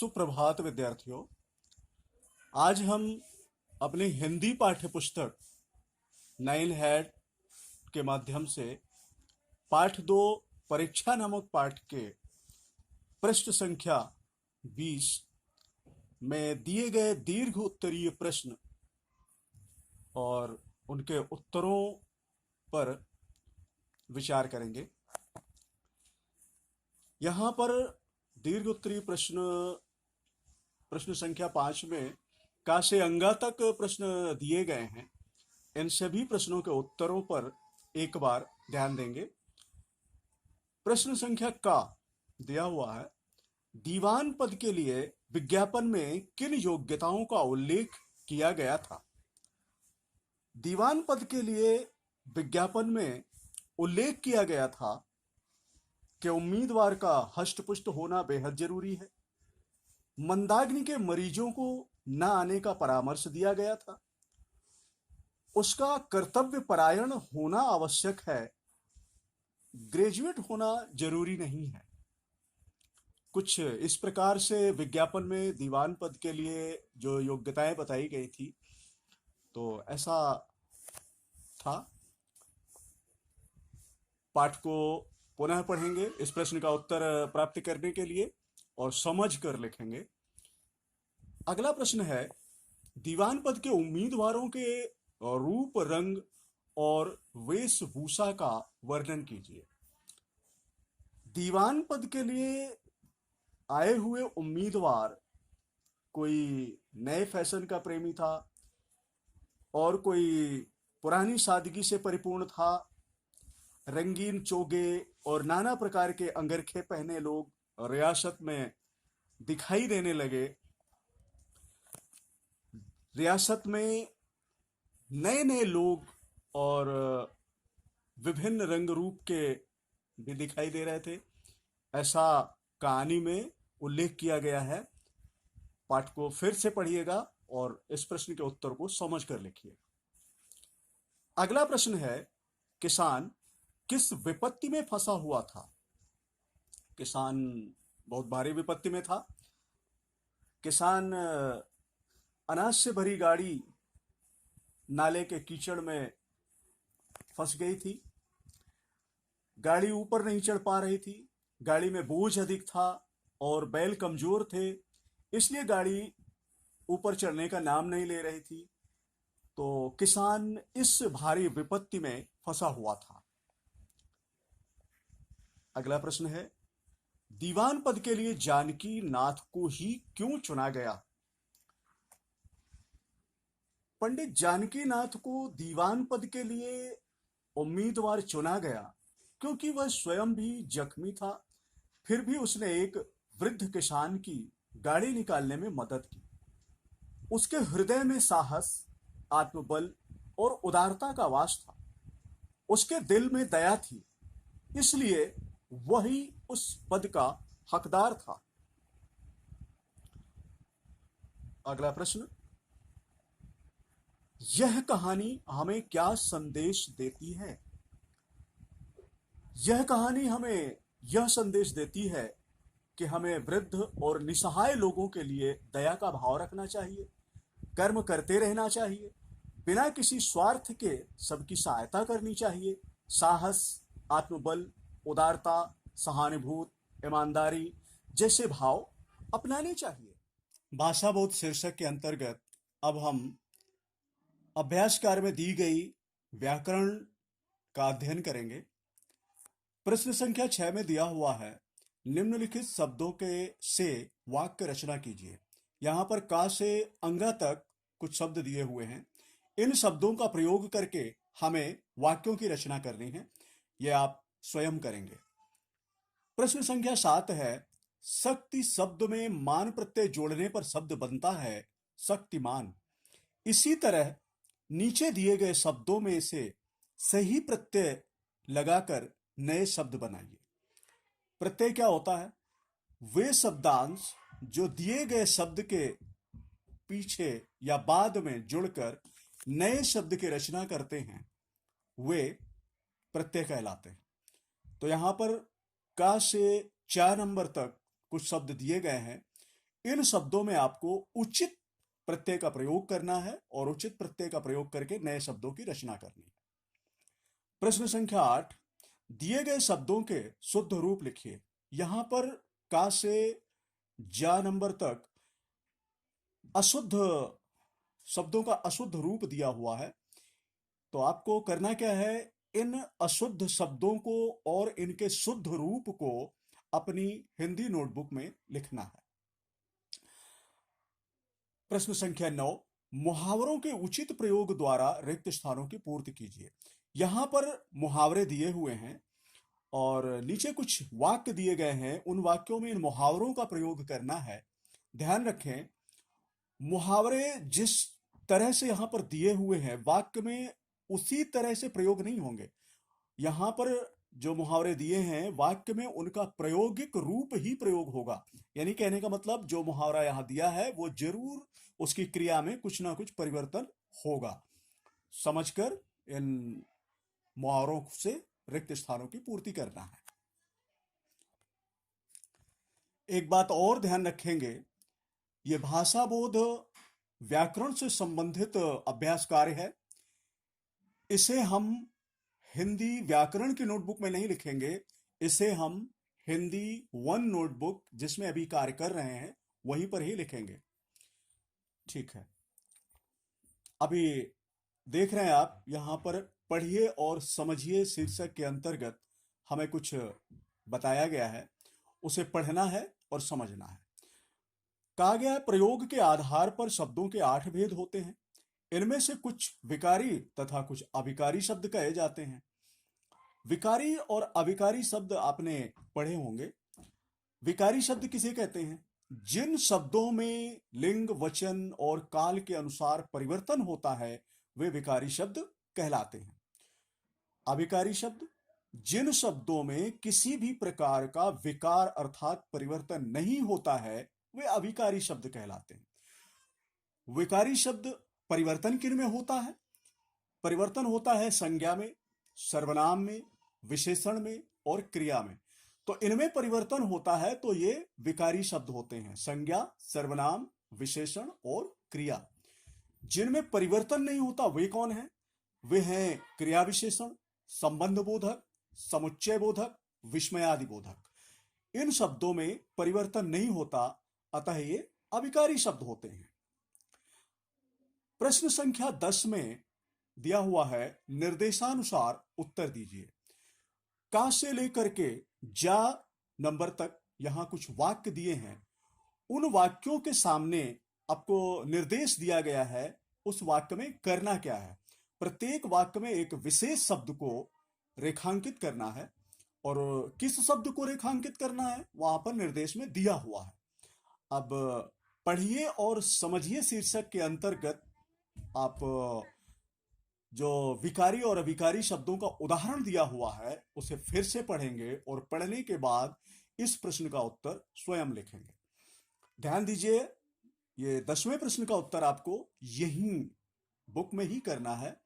सुप्रभात विद्यार्थियों। आज हम अपनी हिंदी पाठ्य पुस्तक नाइन हेड के माध्यम से पाठ 2 परीक्षा नामक पाठ के प्रश्न संख्या 20 में दिए गए दीर्घ उत्तरीय प्रश्न और उनके उत्तरों पर विचार करेंगे। यहाँ पर दीर्घ उत्तरीय प्रश्न संख्या 5 में का से अंगा तक प्रश्न दिए गए हैं। इन सभी प्रश्नों के उत्तरों पर एक बार ध्यान देंगे। प्रश्न संख्या का दिया हुआ है, दीवान पद के लिए विज्ञापन में किन योग्यताओं का उल्लेख किया गया था। दीवान पद के लिए विज्ञापन में उल्लेख किया गया था कि उम्मीदवार का हष्ट-पुष्ट होना बेहद जरूरी है। मंदाग्नि के मरीजों को न आने का परामर्श दिया गया था। उसका कर्तव्य परायण होना आवश्यक है, ग्रेजुएट होना जरूरी नहीं है। कुछ इस प्रकार से विज्ञापन में दीवान पद के लिए जो योग्यताएं बताई गई थी, तो ऐसा था। पाठ को पुनः पढ़ेंगे इस प्रश्न का उत्तर प्राप्त करने के लिए और समझ कर लिखेंगे। अगला प्रश्न है, दीवान पद के उम्मीदवारों के रूप, रंग और वेशभूषा का वर्णन कीजिए। दीवान पद के लिए आए हुए उम्मीदवार कोई नए फैशन का प्रेमी था और कोई पुरानी सादगी से परिपूर्ण था। रंगीन चोगे और नाना प्रकार के अंगरखे पहने लोग रियासत में दिखाई देने लगे। रियासत में नए नए लोग और विभिन्न रंग रूप के भी दिखाई दे रहे थे, ऐसा कहानी में उल्लेख किया गया है। पाठ को फिर से पढ़िएगा और इस प्रश्न के उत्तर को समझ कर लिखिए। अगला प्रश्न है, किसान किस विपत्ति में फंसा हुआ था। किसान बहुत भारी विपत्ति में था। किसान अनाज से भरी गाड़ी नाले के कीचड़ में फंस गई थी। गाड़ी ऊपर नहीं चढ़ पा रही थी, गाड़ी में बोझ अधिक था और बैल कमजोर थे, इसलिए गाड़ी ऊपर चढ़ने का नाम नहीं ले रही थी। तो किसान इस भारी विपत्ति में फंसा हुआ था। अगला प्रश्न है, दीवान पद के लिए जानकी नाथ को ही क्यों चुना गया। पंडित जानकी नाथ को दीवान पद के लिए उम्मीदवार चुना गया क्योंकि वह स्वयं भी जख्मी था, फिर भी उसने एक वृद्ध किसान की गाड़ी निकालने में मदद की। उसके हृदय में साहस, आत्मबल और उदारता का वास था। उसके दिल में दया थी, इसलिए वही उस पद का हकदार था। अगला प्रश्न, यह कहानी हमें क्या संदेश देती है। यह कहानी हमें यह संदेश देती है कि हमें वृद्ध और निसहाय लोगों के लिए दया का भाव रखना चाहिए, कर्म करते रहना चाहिए, बिना किसी स्वार्थ के सबकी सहायता करनी चाहिए, साहस, आत्मबल, उदारता, सहानुभूति, ईमानदारी जैसे भाव अपनाने चाहिए। भाषा बोध शीर्षक के अंतर्गत अब हम अभ्यास कार्य में दी गई व्याकरण का अध्ययन करेंगे। प्रश्न संख्या 6 में दिया हुआ है, निम्नलिखित शब्दों के से वाक्य रचना कीजिए। यहाँ पर का से अंगा तक कुछ शब्द दिए हुए हैं। इन शब्दों का प्रयोग करके हमें वाक्यों की रचना करनी है। यह आप स्वयं करेंगे। प्रश्न संख्या 7 है, शक्ति शब्द में मान प्रत्यय जोड़ने पर शब्द बनता है शक्तिमान। इसी तरह नीचे दिए गए शब्दों में से सही प्रत्यय लगाकर नए शब्द बनाइए। प्रत्यय क्या होता है? वे शब्दांश जो दिए गए शब्द के पीछे या बाद में जुड़कर नए शब्द की रचना करते हैं, वे प्रत्यय कहलाते हैं। तो यहां पर का से 4 नंबर तक कुछ शब्द दिए गए हैं। इन शब्दों में आपको उचित प्रत्यय का प्रयोग करना है और उचित प्रत्यय का प्रयोग करके नए शब्दों की रचना करनी है। प्रश्न संख्या 8, दिए गए शब्दों के शुद्ध रूप लिखिए। यहां पर का से जा नंबर तक अशुद्ध शब्दों का अशुद्ध रूप दिया हुआ है, तो आपको करना क्या है, इन अशुद्ध शब्दों को और इनके शुद्ध रूप को अपनी हिंदी नोटबुक में लिखना है। प्रश्न संख्या 9, मुहावरों के उचित प्रयोग द्वारा रिक्त स्थानों की पूर्ति कीजिए। यहां पर मुहावरे दिए हुए हैं और नीचे कुछ वाक्य दिए गए हैं, उन वाक्यों में इन मुहावरों का प्रयोग करना है। ध्यान रखें, मुहावरे जिस तरह से यहां पर दिए हुए हैं वाक्य में उसी तरह से प्रयोग नहीं होंगे। यहां पर जो मुहावरे दिए हैं वाक्य में उनका प्रायोगिक रूप ही प्रयोग होगा। यानी कहने का मतलब जो मुहावरा यहां दिया है वो जरूर उसकी क्रिया में कुछ ना कुछ परिवर्तन होगा। समझकर इन मुहावरों से रिक्त स्थानों की पूर्ति करना है। एक बात और ध्यान रखेंगे, ये भाषा बोध व्याकरण से संबंधित अभ्यास कार्य है। इसे हम हिंदी व्याकरण की नोटबुक में नहीं लिखेंगे, इसे हम हिंदी 1 नोटबुक जिसमें अभी कार्य कर रहे हैं वहीं पर ही लिखेंगे। ठीक है, अभी देख रहे हैं आप यहां पर पढ़िए और समझिए शीर्षक के अंतर्गत हमें कुछ बताया गया है, उसे पढ़ना है और समझना है। कहा गया है प्रयोग के आधार पर शब्दों के 8 भेद होते हैं। इनमें से कुछ विकारी तथा कुछ अविकारी शब्द कहे जाते हैं। विकारी और अविकारी शब्द आपने पढ़े होंगे। विकारी शब्द किसे कहते हैं? जिन शब्दों में लिंग, वचन और काल के अनुसार परिवर्तन होता है वे विकारी शब्द कहलाते हैं। अविकारी शब्द जिन शब्दों में किसी भी प्रकार का विकार अर्थात परिवर्तन नहीं होता है वे अविकारी शब्द कहलाते हैं। विकारी शब्द परिवर्तन किन में होता है? परिवर्तन होता है संज्ञा में, सर्वनाम में, विशेषण में और क्रिया में। तो इनमें परिवर्तन होता है तो ये विकारी शब्द होते हैं, संज्ञा, सर्वनाम, विशेषण और क्रिया। जिनमें परिवर्तन नहीं होता वे कौन है? वे हैं क्रिया विशेषण, संबंध बोधक, समुच्चय बोधक, विस्मयादि बोधक। इन शब्दों में परिवर्तन नहीं होता, अतः ये अविकारी शब्द होते हैं। प्रश्न संख्या 10 में दिया हुआ है निर्देशानुसार उत्तर दीजिए। का से लेकर के जा नंबर तक यहां कुछ वाक्य दिए हैं। उन वाक्यों के सामने आपको निर्देश दिया गया है, उस वाक्य में करना क्या है। प्रत्येक वाक्य में एक विशेष शब्द को रेखांकित करना है और किस शब्द को रेखांकित करना है वहां पर निर्देश में दिया हुआ है। अब पढ़िए और समझिए शीर्षक के अंतर्गत आप जो विकारी और अविकारी शब्दों का उदाहरण दिया हुआ है उसे फिर से पढ़ेंगे और पढ़ने के बाद इस प्रश्न का उत्तर स्वयं लिखेंगे। ध्यान दीजिए, ये 10वें प्रश्न का उत्तर आपको यही बुक में ही करना है।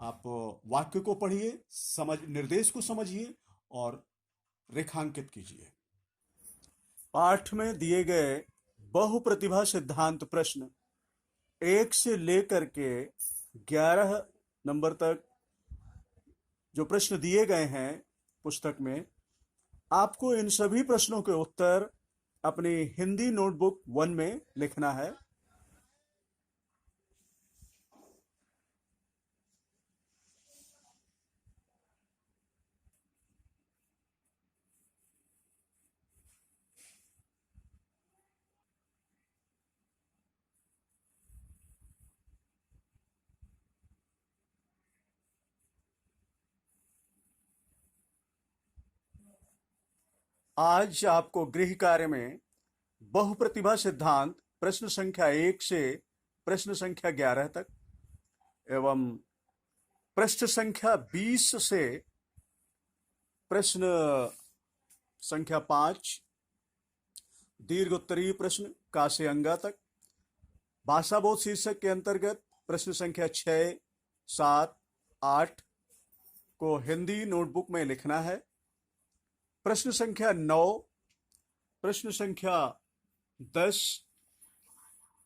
आप वाक्य को पढ़िए, निर्देश को समझिए और रेखांकित कीजिए। पाठ में दिए गए बहुप्रतिभा सिद्धांत प्रश्न 1 से लेकर के 11 नंबर तक जो प्रश्न दिए गए हैं पुस्तक में, आपको इन सभी प्रश्नों के उत्तर अपनी हिंदी नोटबुक 1 में लिखना है। आज आपको गृह कार्य में बहुप्रतिभा सिद्धांत प्रश्न संख्या 1 से प्रश्न संख्या 11 तक एवं प्रश्न संख्या 20 से प्रश्न संख्या 5 दीर्घ उत्तरीय प्रश्न का से अंगा तक, भाषा बोध शीर्षक के अंतर्गत प्रश्न संख्या 6, 7, 8 को हिंदी नोटबुक में लिखना है। प्रश्न संख्या 9, प्रश्न संख्या 10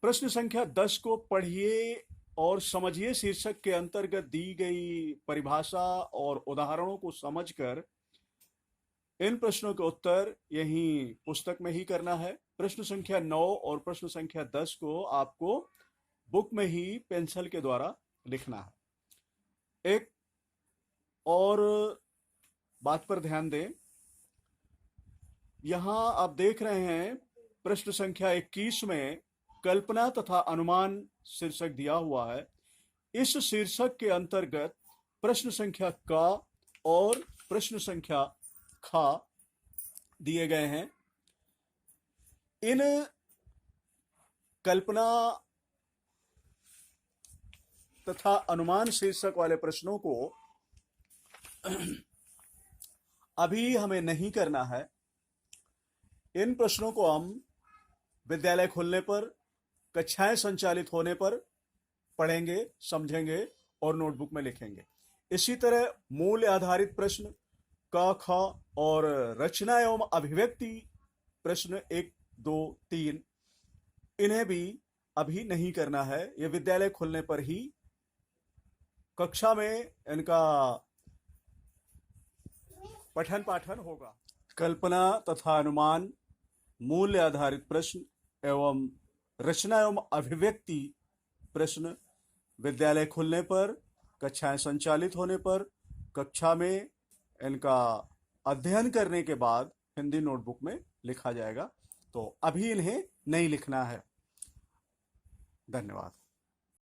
प्रश्न संख्या 10 को पढ़िए और समझिए शीर्षक के अंतर्गत दी गई परिभाषा और उदाहरणों को समझकर इन प्रश्नों के उत्तर यहीं पुस्तक में ही करना है। प्रश्न संख्या 9 और प्रश्न संख्या 10 को आपको बुक में ही पेंसिल के द्वारा लिखना है। एक और बात पर ध्यान दें, यहां आप देख रहे हैं प्रश्न संख्या 21 में कल्पना तथा अनुमान शीर्षक दिया हुआ है। इस शीर्षक के अंतर्गत प्रश्न संख्या का और प्रश्न संख्या खा दिए गए हैं। इन कल्पना तथा अनुमान शीर्षक वाले प्रश्नों को अभी हमें नहीं करना है। इन प्रश्नों को हम विद्यालय खुलने पर, कक्षाएं संचालित होने पर पढ़ेंगे, समझेंगे और नोटबुक में लिखेंगे। इसी तरह मूल्य आधारित प्रश्न क, ख और रचना एवं अभिव्यक्ति प्रश्न 1, 2, 3 इन्हें भी अभी नहीं करना है। ये विद्यालय खुलने पर ही कक्षा में इनका पठन पाठन होगा। कल्पना तथा अनुमान, मूल्य आधारित प्रश्न एवं रचना एवं अभिव्यक्ति प्रश्न विद्यालय खुलने पर, कक्षाएं संचालित होने पर, कक्षा में इनका अध्ययन करने के बाद हिंदी नोटबुक में लिखा जाएगा। तो अभी इन्हें नहीं लिखना है। धन्यवाद।